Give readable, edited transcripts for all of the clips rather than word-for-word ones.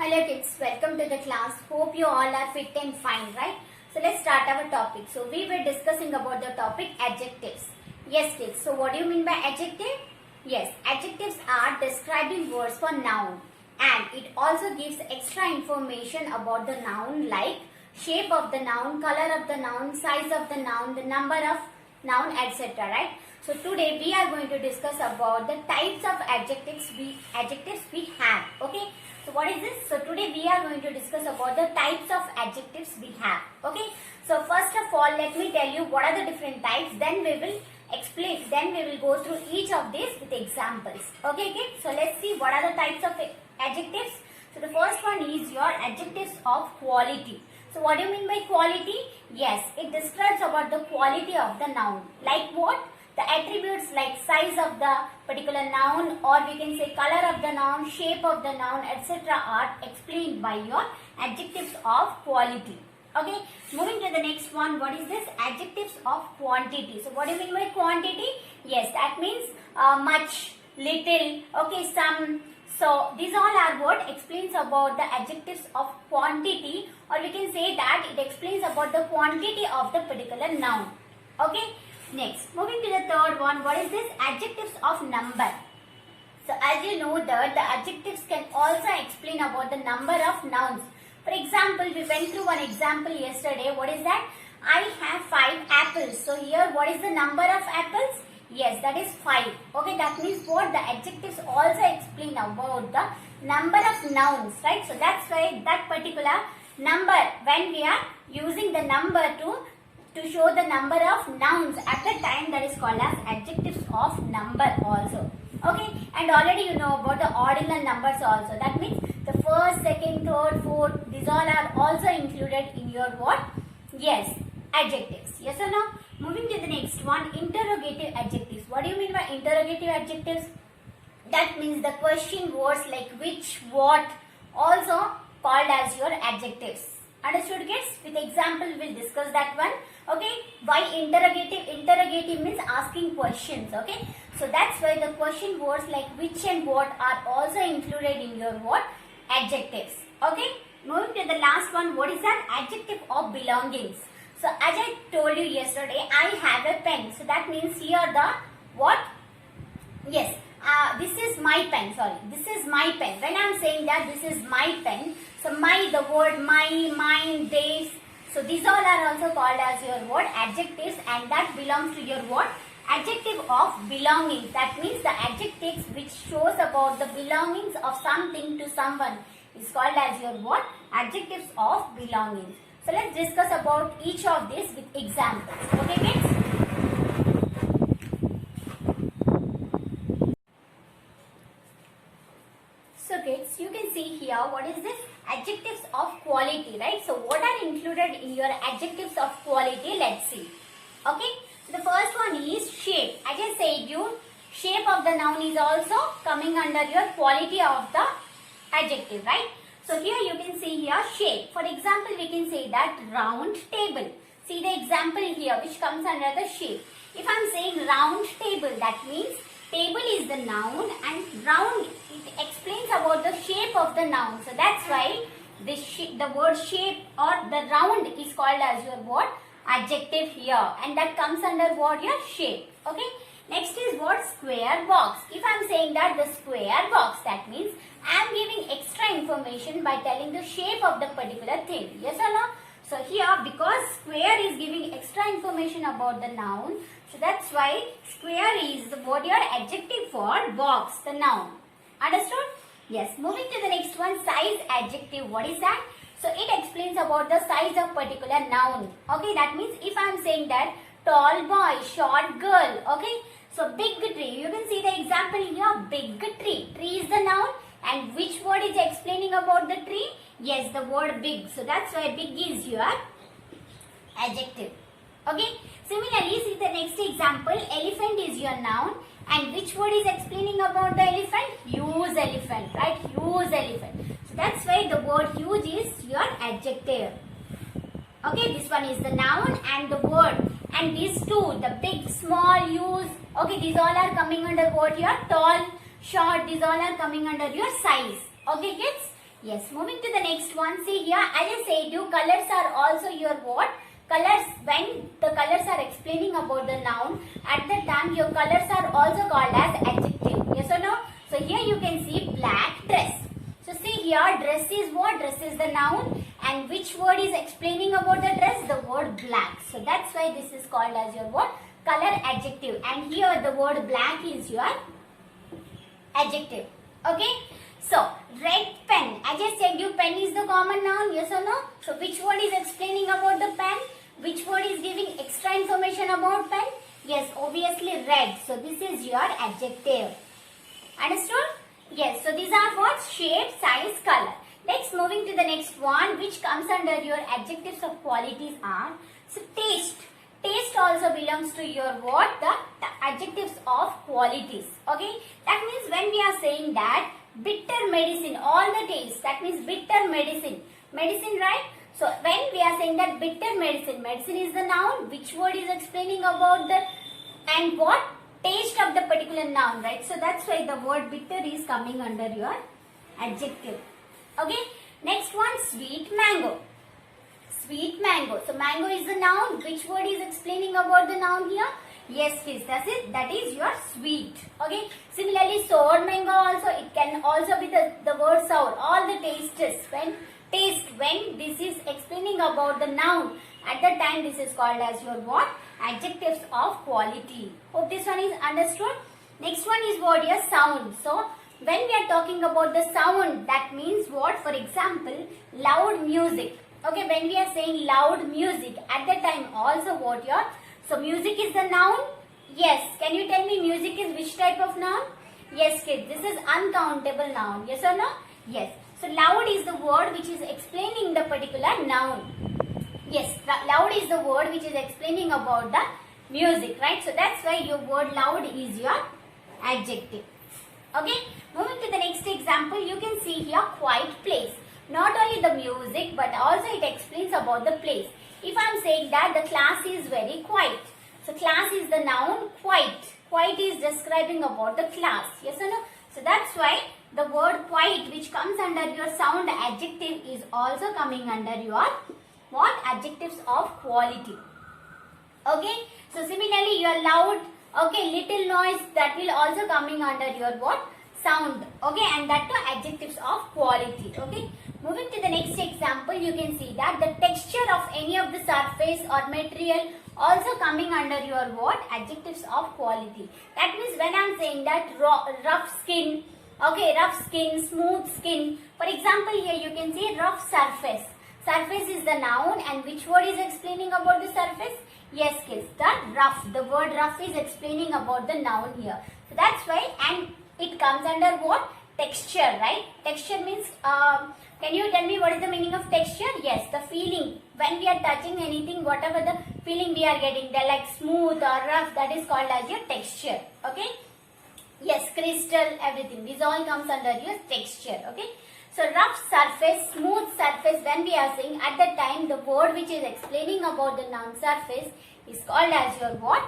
Hello kids, welcome to the class. Hope you all are fit and fine, right? So let's start our topic. So we were discussing about the topic adjectives. Yes kids, so what do you mean by adjective? Yes, adjectives are describing words for noun and it also gives extra information about the noun like shape of the noun, color of the noun, size of the noun, the number of noun, etc. Right? So today we are going to discuss about the types of adjectives we have. Okay? So what is this? So today we are going to discuss about the types of adjectives we have. Okay? So first of all, let me tell you what are the different types. Then we will explain. Then we will go through each of these with examples. Okay, kids? So let's see what are the types of adjectives. So the first one is your adjectives of quality. So what do you mean by quality? Yes, it describes about the quality of the noun. Like what? The attributes like size of the particular noun, or we can say color of the noun, shape of the noun, etc. are explained by your adjectives of quality. Okay, moving to the next one. What is this? Adjectives of quantity. So what do you mean by quantity? Yes, that means much, little, okay, some. So these all are what explains about the adjectives of quantity, or we can say that it explains about the quantity of the particular noun. Okay. Next, moving to the third one, what is this? Adjectives of number. So as you know that the adjectives can also explain about the number of nouns. For example, we went through one example yesterday. What is that? I have 5 apples. So here what is the number of apples? Yes, that is 5. Okay, that means what? The adjectives also explain about the number of nouns, right? So that's why that particular number, when we are using the number to show the number of nouns at the time, that is called as adjectives of number also. Okay, and already you know about the ordinal numbers also. That means the first, second, third, fourth, these all are also included in your what? Yes, adjectives. Yes or no? Moving to the next one, interrogative adjectives. What do you mean by interrogative adjectives? That means the question words like which, what, also called as your adjectives. Understood kids? With example we will discuss that one. Okay, why interrogative? Interrogative means asking questions. Okay, so that's why the question words like which and what are also included in your what? Adjectives. Okay, moving to the last one. What is that? Adjective of belongings. So as I told you yesterday, I have a pen. So that means here the what? Yes, this is my pen. Sorry, this is my pen. When I am saying that this is my pen, so my, the word my, mine, this. So these all are also called as your what? Adjectives, and that belongs to your what? Adjective of belongings. That means the adjectives which shows about the belongings of something to someone is called as your what? Adjectives of belongings. So let's discuss about each of these with examples. Okay kids? So kids, you can see here what is this? Adjectives of quality, right? So what are included in your adjectives of quality? Let's see. Okay. So the first one is shape. I just said you, shape of the noun is also coming under your quality of the adjective, right? So here you can see here shape. For example, we can say that round table. See the example here which comes under the shape. If I am saying round table, that means table is the noun and round, it explains about the shape of the noun. So that's why the word shape or the round is called as your what? Adjective here, and that comes under what? Your shape. Okay. Next is what? Square box. If I am saying that the square box, that means I am giving extra information by telling the shape of the particular thing. Yes or no? So here, because square is giving extra information about the noun, so that's why square is what your adjective for box, the noun. Understood? Yes. Moving to the next one, size adjective. What is that? So it explains about the size of particular noun. Okay, that means if I am saying that tall boy, short girl. Okay, so big tree. You can see the example here, big tree. Tree is the noun, and which word is explaining about the tree? Yes, the word big. So that's why big is your adjective. Okay. Similarly, see the next example, elephant is your noun, and which word is explaining about the elephant? Huge elephant, right? Huge elephant. So that's why the word huge is your adjective. Okay, this one is the noun and the word, and these two, the big, small, huge. Okay, these all are coming under what? Your tall, short. These all are coming under your size. Okay, kids. Yes, moving to the next one. See here, as I said you, colors are also your what? Colors, when the colors are explaining about the noun, at that time your colors are also called as adjective. Yes or no? So here you can see black dress. So see here, dress is what? Dress is the noun. And which word is explaining about the dress? The word black. So that's why this is called as your what? Color adjective. And here the word black is your adjective. Okay? So, red pen. As I said you, pen is the common noun. Yes or no? So, which word is explaining about the pen? Which word is giving extra information about pen? Yes, obviously red. So, this is your adjective. Understood? Yes. So, these are what? Shape, size, color. Next, moving to the next one, which comes under your adjectives of qualities are, so taste. Taste also belongs to your what? The adjectives of qualities. Okay. That means when we are saying that bitter medicine, all the taste, that means bitter medicine. Medicine, right? So when we are saying that bitter medicine, medicine is the noun. Which word is explaining about the and what? Taste of the particular noun, right? So that's why the word bitter is coming under your adjective. Okay. Next one, sweet mango. Sweet mango. So mango is the noun. Which word is explaining about the noun here? Yes, kids, that's it. That is your sweet. Okay. Similarly, sour mango also. It can also be the word sour. All the tastes. When this is explaining about the noun, at that time this is called as your what? Adjectives of quality. Hope this one is understood. Next one is what? Your sound. So when we are talking about the sound, that means what? For example, loud music. Okay, when we are saying loud music, at that time also what your? So music is the noun? Yes. Can you tell me music is which type of noun? Yes, kids. This is uncountable noun. Yes or no? Yes. So loud is the word which is explaining the particular noun. Yes, loud is the word which is explaining about the music, right? So that's why your word loud is your adjective. Okay. Moving to the next example, you can see here quiet place. Not only the music, but also it explains about the place. If I am saying that the class is very quiet. So class is the noun quiet. Quiet is describing about the class. Yes or no? So that's why the word quiet, which comes under your sound adjective, is also coming under your what? Adjectives of quality. Okay. So similarly your loud, okay, little noise, that will also coming under your what? Sound. Okay. And that too adjectives of quality. Okay. Moving to the next example, you can see that the texture of any of the surface or material also coming under your what? Adjectives of quality. That means when I am saying that rough skin, okay, rough skin, smooth skin. For example, here you can see rough surface. Surface is the noun, and which word is explaining about the surface? Yes, kids, the rough. The word rough is explaining about the noun here. So that's why, and it comes under what? Texture, right? Texture means, can you tell me what is the meaning of texture? Yes, the feeling. When we are touching anything, whatever the feeling we are getting, they're like smooth or rough, that is called as your texture. Okay? Yes, crystal, everything. This all comes under your texture. Okay? So, rough surface, smooth surface, when we are saying, at that time, the word which is explaining about the noun surface is called as your what?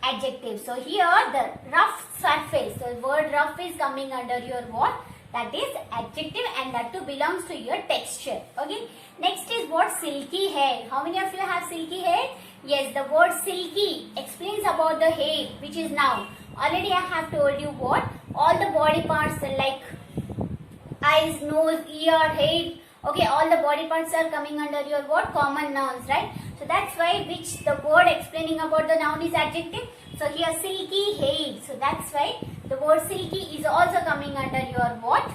Adjective. So, here the rough surface, so word rough is coming under your what? That is adjective, and that too belongs to your texture. Okay. Next is what? Silky hair. How many of you have silky hair? Yes, the word silky explains about the hair, which is noun. Already I have told you what? All the body parts like eyes, nose, ear, head. Okay, all the body parts are coming under your what? Common nouns, right? So that's why which the word explaining about the noun is adjective. So here silky hair. So that's why the word silky is also coming under your what?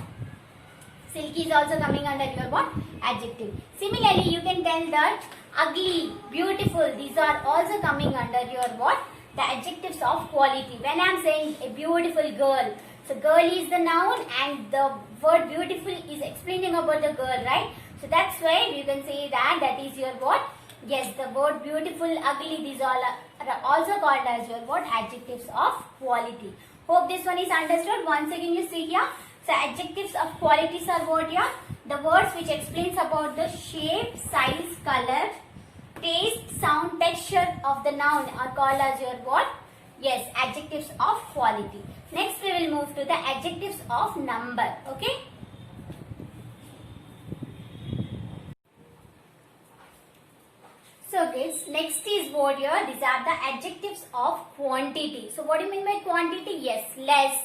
Silky is also coming under your what? Adjective. Similarly, you can tell that ugly, beautiful, these are also coming under your what? The adjectives of quality. When I am saying a beautiful girl, so girl is the noun and the word beautiful is explaining about the girl, right? So that's why you can say that is your what? Yes, the word beautiful, ugly, these all are also called as your what? Adjectives of quality. Hope this one is understood. Once again you see here. So adjectives of qualities are what here? The words which explains about the shape, size, color, taste, sound, texture of the noun are called as your what? Yes, adjectives of quality. Next we will move to the adjectives of number. Okay. So kids, next is what here, these are the adjectives of quantity. So what do you mean by quantity? Yes, less,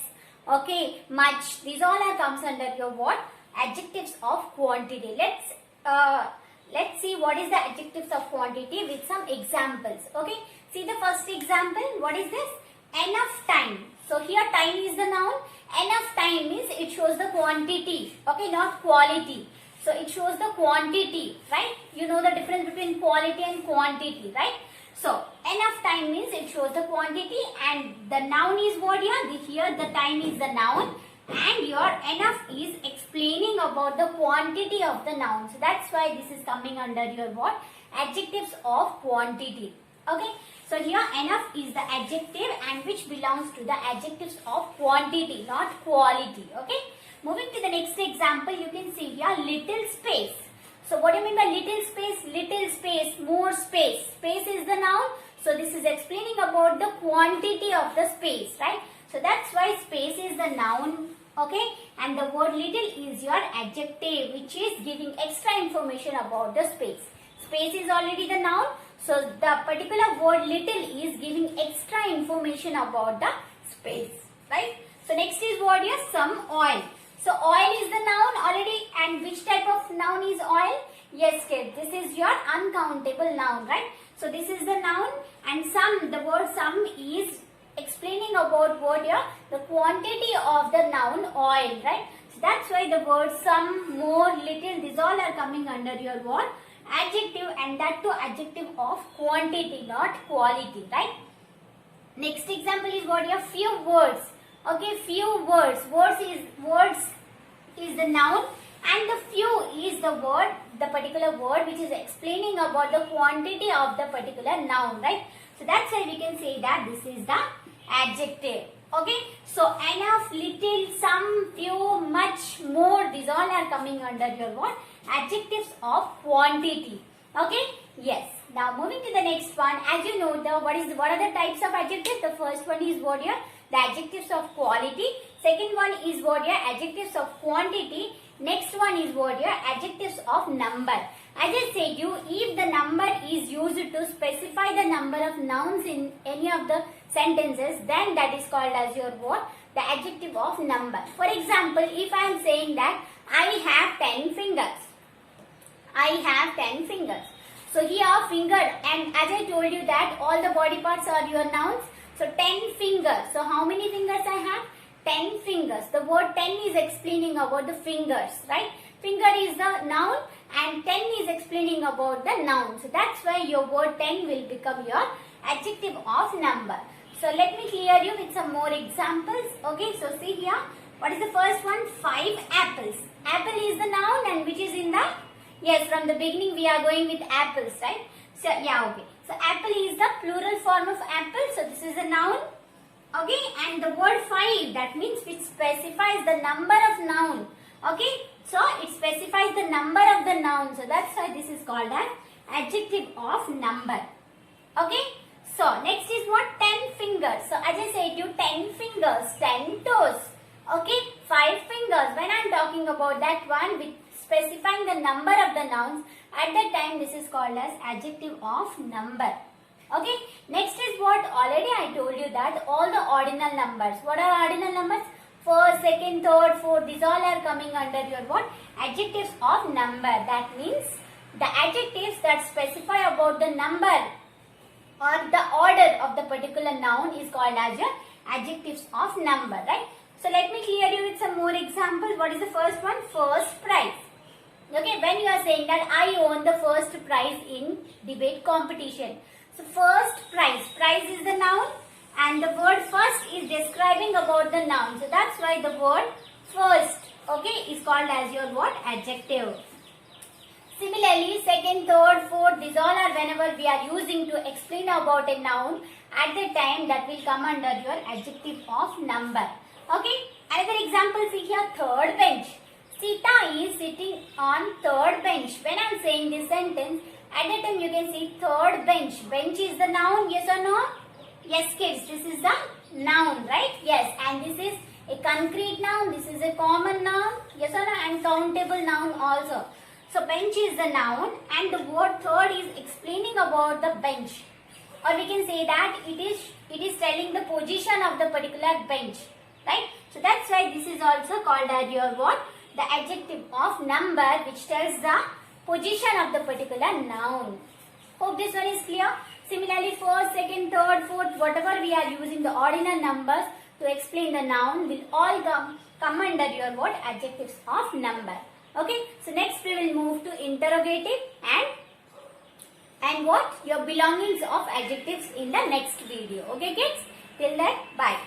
okay, much, these all are comes under your what? Adjectives of quantity. Let's see what is the adjectives of quantity with some examples. Okay, see the first example. What is this? Enough time. So here time is the noun. Enough time means it shows the quantity, okay, not quality. So it shows the quantity, right? You know the difference between quality and quantity, right? So enough time means it shows the quantity, and the noun is what here? Here the time is the noun, and your enough is explaining about the quantity of the noun. So that's why this is coming under your what? Adjectives of quantity. Okay. So here enough is the adjective and which belongs to the adjectives of quantity, not quality. Okay. Moving to the next example, you can see here little space. So what do you mean by little space? Little space, more space. Space is the noun. So this is explaining about the quantity of the space, right? So that's why space is the noun, okay? And the word little is your adjective, which is giving extra information about the space. Space is already the noun. So the particular word little is giving extra information about the space, right? So next is what here? Some oil. So oil is the noun already, and which type of noun is oil? Yes kid, this is your uncountable noun, right? So this is the noun, and some, the word some is explaining about what here? The quantity of the noun oil, right? So that's why the word some, more, little, these all are coming under your word adjective, and that too adjective of quantity, not quality, right? Next example is what here? Few words. Okay, few words. Words is the noun, and the few is the word, the particular word which is explaining about the quantity of the particular noun, right? So that's why we can say that this is the adjective. Okay, so enough, little, some, few, much, more, these all are coming under your what? Adjectives of quantity. Okay, yes. Now moving to the next one, as you know, what are the types of adjectives? The first one is what here? The adjectives of quality. Second one is what here? Adjectives of quantity. Next one is what here? Adjectives of number. As I said you, if the number is used to specify the number of nouns in any of the sentences, then that is called as your what? The adjective of number. For example, if I am saying that I have 10 fingers. I have 10 fingers. So here finger, and as I told you that all the body parts are your nouns. So 10 fingers. So how many fingers I have? 10 fingers. The word 10 is explaining about the fingers, right? Finger is the noun and 10 is explaining about the noun. So that's why your word 10 will become your adjective of number. So let me clear you with some more examples. Okay, so see here. What is the first one? 5 apples. Apple is the noun, and which is in the... Yes, from the beginning we are going with apples, right? So yeah, okay. So apple is the plural form of apple. So this is a noun. Okay, and the word 5, that means which specifies the number of noun. Okay, so it specifies the number of the noun. So that's why this is called as adjective of number. Okay, so next is what? 10 fingers. So as I said you, 10 fingers, 10 toes. Okay, 5 fingers. When I am talking about that one with specifying the number of the nouns, at that time this is called as adjective of number. Okay, next is what? Already I told you that all the ordinal numbers. What are ordinal numbers? First, second, third, fourth, these all are coming under your what? Adjectives of number. That means the adjectives that specify about the number or the order of the particular noun is called as your adjectives of number, right? So let me clear you with some more examples. What is the first one? First prize. Okay, when you are saying that I won the first prize in debate competition. So first prize, prize is the noun and the word first is describing about the noun. So that's why the word first, okay, is called as your what? Adjective. Similarly, second, third, fourth, these all are whenever we are using to explain about a noun, at the time that will come under your adjective of number. Okay, another example, see here, third bench. Sita is sitting on third bench. When I am saying this sentence, at that time you can see third bench. Bench is the noun, yes or no? Yes kids, this is the noun, right? Yes, and this is a concrete noun, this is a common noun, yes or no? And countable noun also. So bench is the noun and the word third is explaining about the bench. Or we can say that it is telling the position of the particular bench. Right? So that's why this is also called as your what? The adjective of number which tells the position of the particular noun. Hope this one is clear. Similarly, first, second, third, fourth, whatever we are using the ordinal numbers to explain the noun will all come under your what? Adjectives of number. Okay. So next we will move to interrogative and what? Your belongings of adjectives in the next video. Okay kids? Till then, bye.